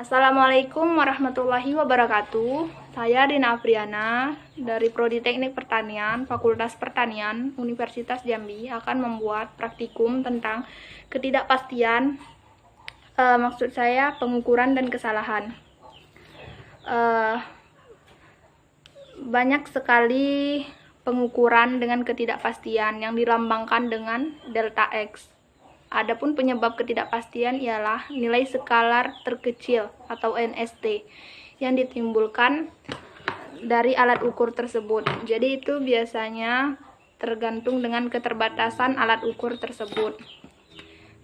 Assalamualaikum warahmatullahi wabarakatuh. Saya Dina Apriana dari Prodi Teknik Pertanian, Fakultas Pertanian, Universitas Jambi akan membuat praktikum tentang ketidakpastian, maksud saya pengukuran dan kesalahan. Banyak sekali pengukuran dengan ketidakpastian yang dilambangkan dengan delta X. Adapun penyebab ketidakpastian ialah nilai skalar terkecil atau NST yang ditimbulkan dari alat ukur tersebut. Jadi itu biasanya tergantung dengan keterbatasan alat ukur tersebut.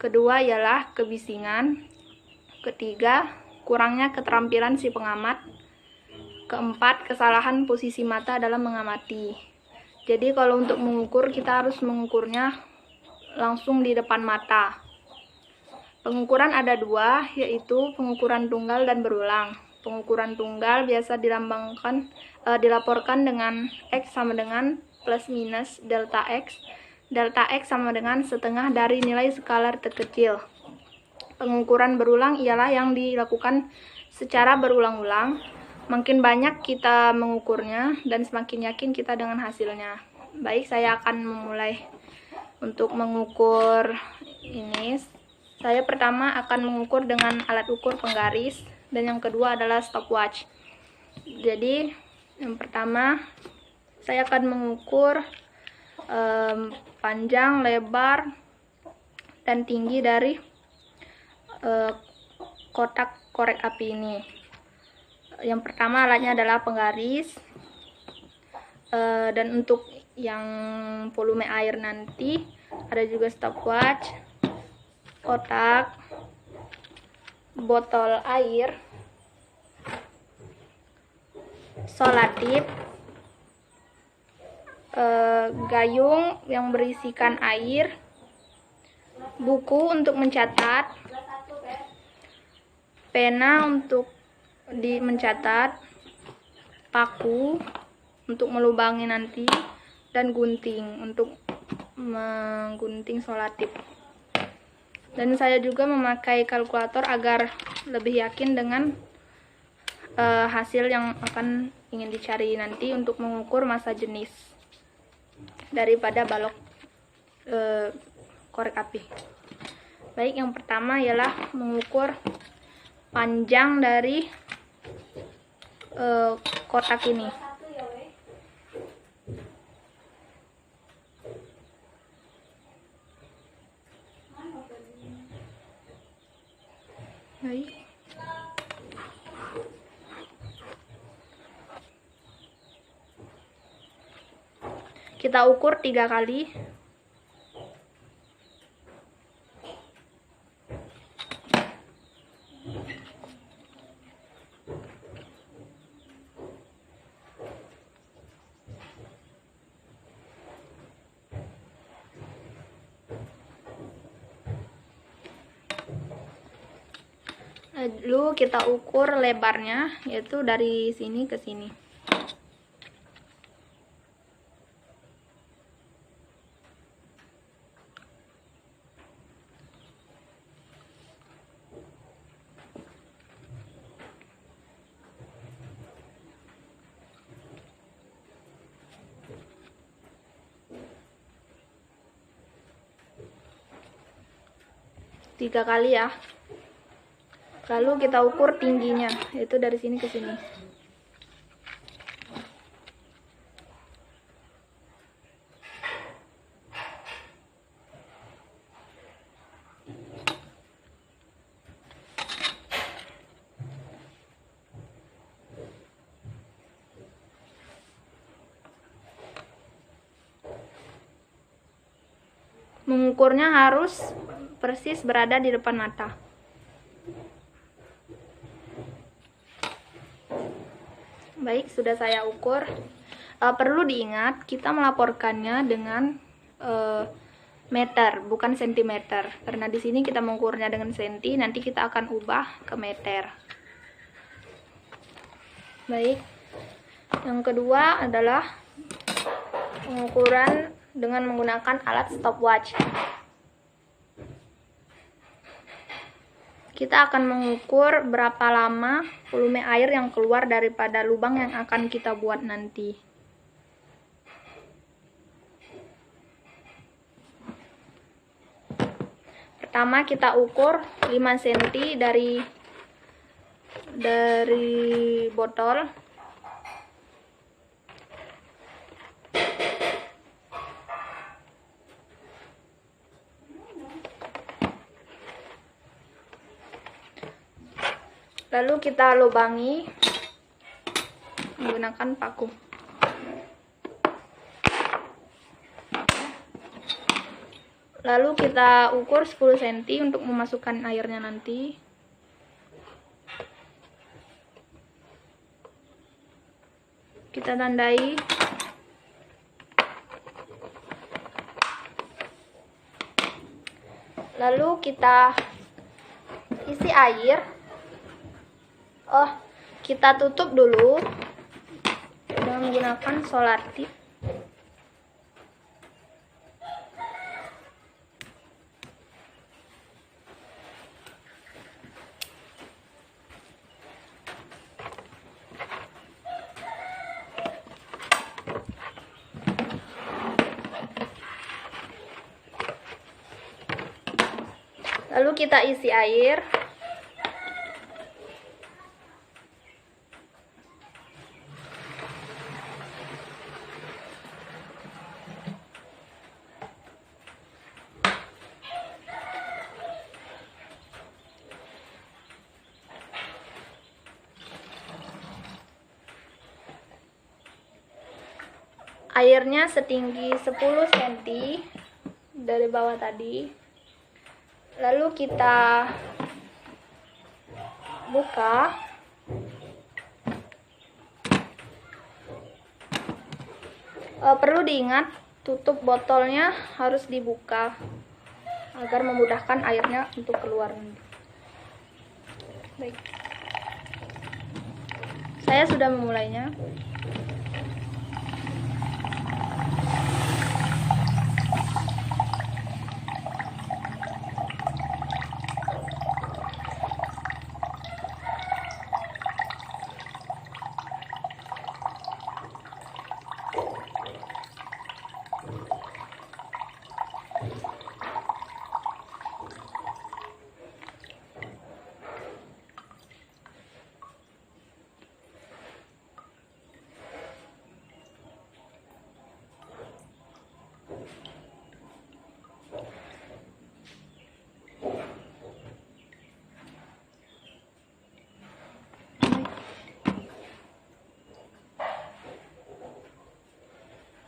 Kedua ialah kebisingan. Ketiga, kurangnya keterampilan si pengamat. Keempat, kesalahan posisi mata dalam mengamati. Jadi kalau untuk mengukur, kita harus mengukurnya langsung di depan mata. Pengukuran ada dua, yaitu pengukuran tunggal dan berulang. Pengukuran tunggal biasa dilaporkan dengan X sama dengan plus minus delta X. Delta X sama dengan setengah dari nilai skalar terkecil. Pengukuran berulang ialah yang dilakukan secara berulang-ulang. Makin banyak kita mengukurnya dan semakin yakin kita dengan hasilnya. Baik, saya akan memulai. Untuk mengukur ini, saya pertama akan mengukur dengan alat ukur penggaris dan yang kedua adalah stopwatch. Jadi yang pertama saya akan mengukur panjang, lebar, dan tinggi dari kotak korek api ini. Yang pertama alatnya adalah penggaris, dan untuk yang volume air nanti ada juga stopwatch, kotak, botol air, solatip, gayung yang berisikan air, buku untuk mencatat, pena untuk mencatat, paku untuk melubangi nanti, dan gunting untuk menggunting solatip. Dan saya juga memakai kalkulator agar lebih yakin dengan hasil yang akan ingin dicari nanti untuk mengukur massa jenis daripada balok korek api. Baik, yang pertama ialah mengukur panjang dari kotak ini. Baik. Kita ukur 3 kali. Lalu kita ukur lebarnya, yaitu dari sini ke sini. Tiga kali ya. Lalu kita ukur tingginya, yaitu dari sini ke sini. Mengukurnya harus persis berada di depan mata. Baik, sudah saya ukur. Perlu diingat, kita melaporkannya dengan meter, bukan sentimeter. Karena di sini kita mengukurnya dengan senti, nanti kita akan ubah ke meter. Baik, yang kedua adalah pengukuran dengan menggunakan alat stopwatch. kita akan mengukur berapa lama volume air yang keluar daripada lubang yang akan kita buat nanti. Pertama kita ukur 5 cm dari botol. Lalu kita lubangi menggunakan paku. Lalu kita ukur 10 cm untuk memasukkan airnya nanti. Kita tandai. Lalu kita isi air. Kita tutup dulu dengan menggunakan solar tip. Lalu kita isi air. Airnya setinggi 10 cm dari bawah tadi. Lalu kita buka. Perlu diingat, tutup botolnya harus dibuka agar memudahkan airnya untuk keluar. Baik, saya sudah memulainya.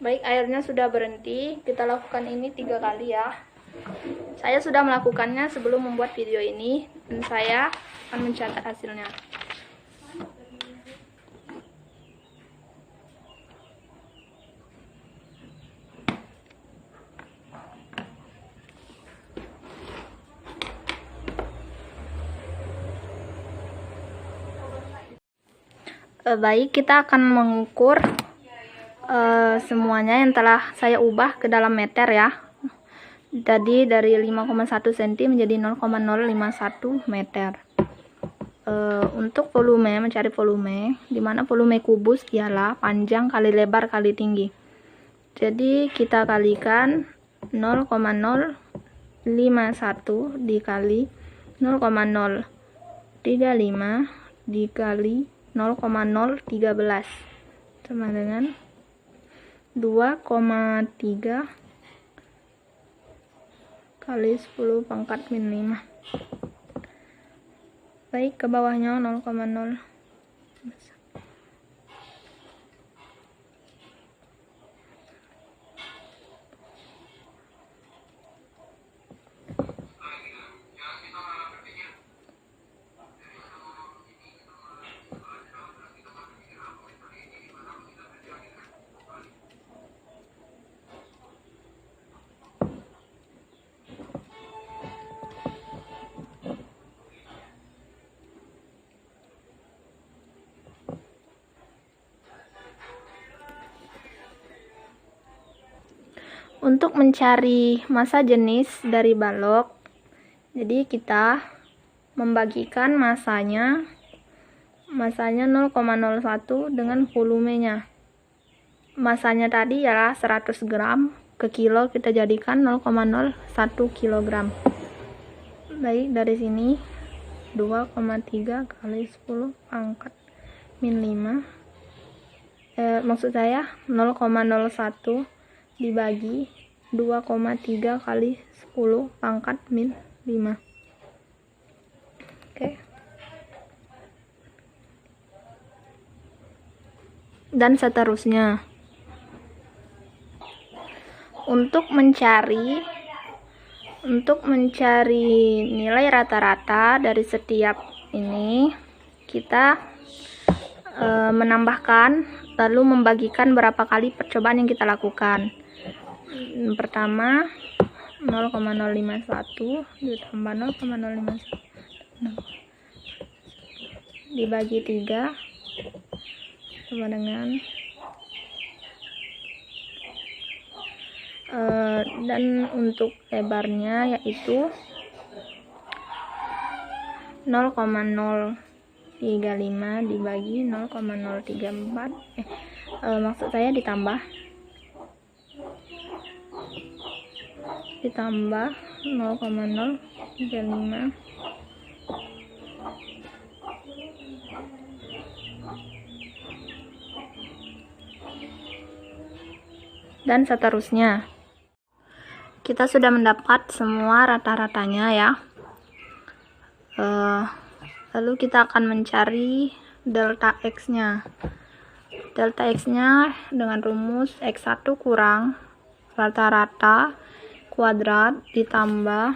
Baik, airnya sudah berhenti. Kita lakukan ini 3 kali ya. Saya sudah melakukannya sebelum membuat video ini, dan saya akan mencatat hasilnya. Baik, kita akan mengukur semuanya yang telah saya ubah ke dalam meter ya. Tadi dari 5,1 cm menjadi 0,051 meter. Untuk volume, mencari volume, dimana volume kubus ialah panjang kali lebar kali tinggi. Jadi kita kalikan 0,051 dikali 0,035 dikali 0,013 sama dengan 2,3 kali 10 pangkat min 5. Baik, ke bawahnya 0,0. Untuk mencari massa jenis dari balok, jadi kita membagikan masanya 0,01 dengan volumenya. Masanya tadi ialah 100 gram, ke kilo kita jadikan 0,01 kg. Baik, dari sini 2,3 kali 10 pangkat min 5, maksud saya 0,01 dibagi 2,3 kali 10 pangkat min 5. Oke. Dan seterusnya. Untuk mencari nilai rata-rata dari setiap ini, kita menambahkan lalu membagikan berapa kali percobaan yang kita lakukan. Pertama 0,051 ditambah 0,051 dibagi 3 sama dengan dan untuk lebarnya yaitu 0,035 dibagi 0,034, maksud saya ditambah 0,035 dan seterusnya. Kita sudah mendapat semua rata-ratanya ya. Lalu kita akan mencari delta X-nya. Delta X-nya dengan rumus X1 kurang rata-rata kuadrat ditambah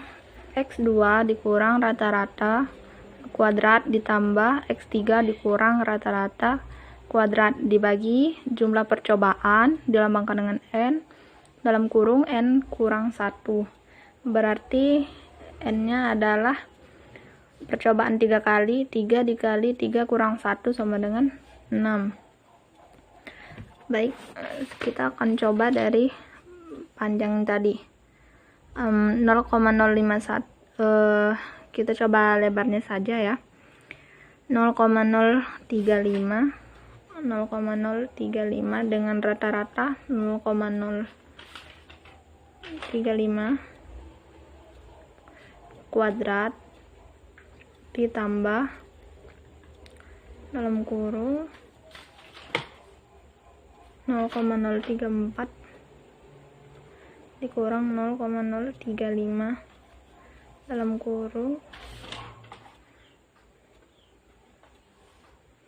X2 dikurang rata-rata kuadrat ditambah X3 dikurang rata-rata kuadrat dibagi jumlah percobaan dilambangkan dengan N dalam kurung N kurang 1. Berarti N-nya adalah percobaan 3 kali, 3 dikali 3 kurang 1 sama dengan 6. Baik, kita akan coba dari panjang tadi. 0,051, kita coba lebarnya saja ya. 0,035 dengan rata-rata 0,035 kuadrat ditambah dalam kurung 0,034 dikurang 0,035 dalam kurung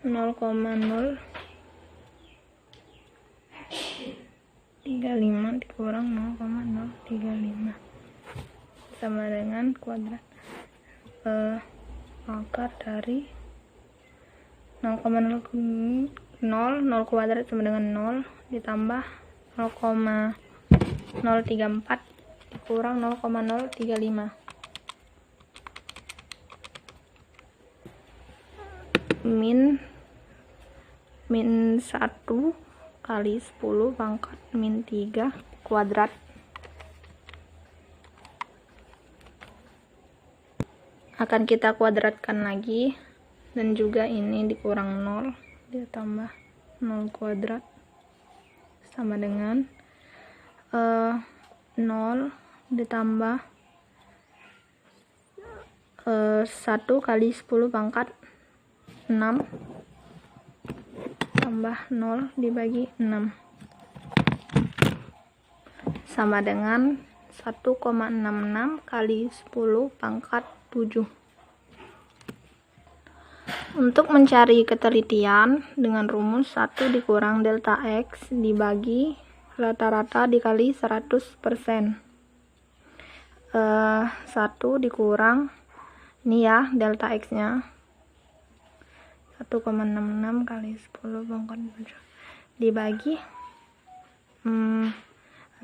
0,035 dikurang 0,035 sama dengan kuadrat akar dari 0,0 kuadrat sama dengan 0 ditambah 0,034 dikurang 0,035 min 1 kali 10 pangkat min 3 kuadrat. Akan kita kuadratkan lagi dan juga ini dikurang 0 ditambah 0 kuadrat sama dengan 0 ditambah 1 kali 10 pangkat 6 tambah 0 dibagi 6 sama dengan 1,66 kali 10 pangkat 7. Untuk mencari ketelitian dengan rumus 1 dikurang delta X dibagi rata-rata dikali 100%. 1 dikurang ini ya delta X nya 1,66 kali 10 pangkat 7 dibagi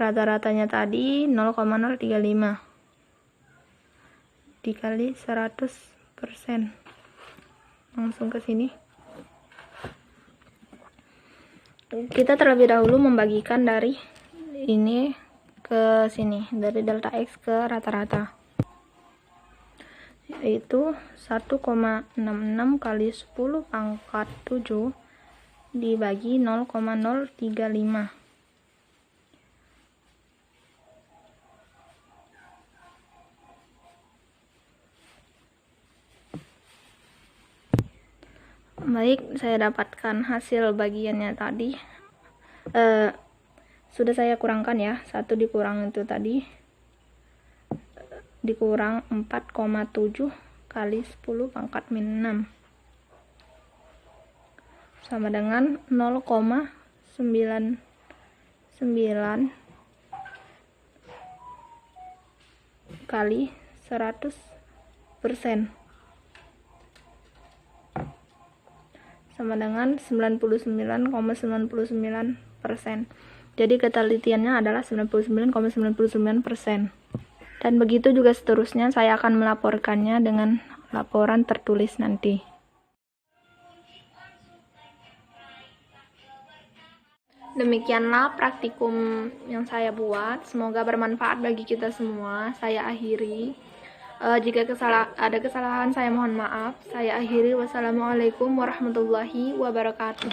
rata-ratanya tadi 0,035 dikali 100%. Langsung ke sini. Kita terlebih dahulu membagikan dari ini ke sini, dari delta X ke rata-rata. yaitu 1,66 kali 10 pangkat 7 dibagi 0,035. Baik, saya dapatkan hasil bagiannya tadi. Sudah saya kurangkan ya, 1 dikurang itu tadi dikurang 4,7 kali 10 pangkat min 6 sama dengan 0,99 kali 100% sama dengan 99,99%. Jadi ketelitiannya adalah 99,99%. Dan begitu juga seterusnya, saya akan melaporkannya dengan laporan tertulis nanti. Demikianlah praktikum yang saya buat. Semoga bermanfaat bagi kita semua. Saya akhiri. Jika ada kesalahan, saya mohon maaf. Saya akhiri. Wassalamualaikum warahmatullahi wabarakatuh.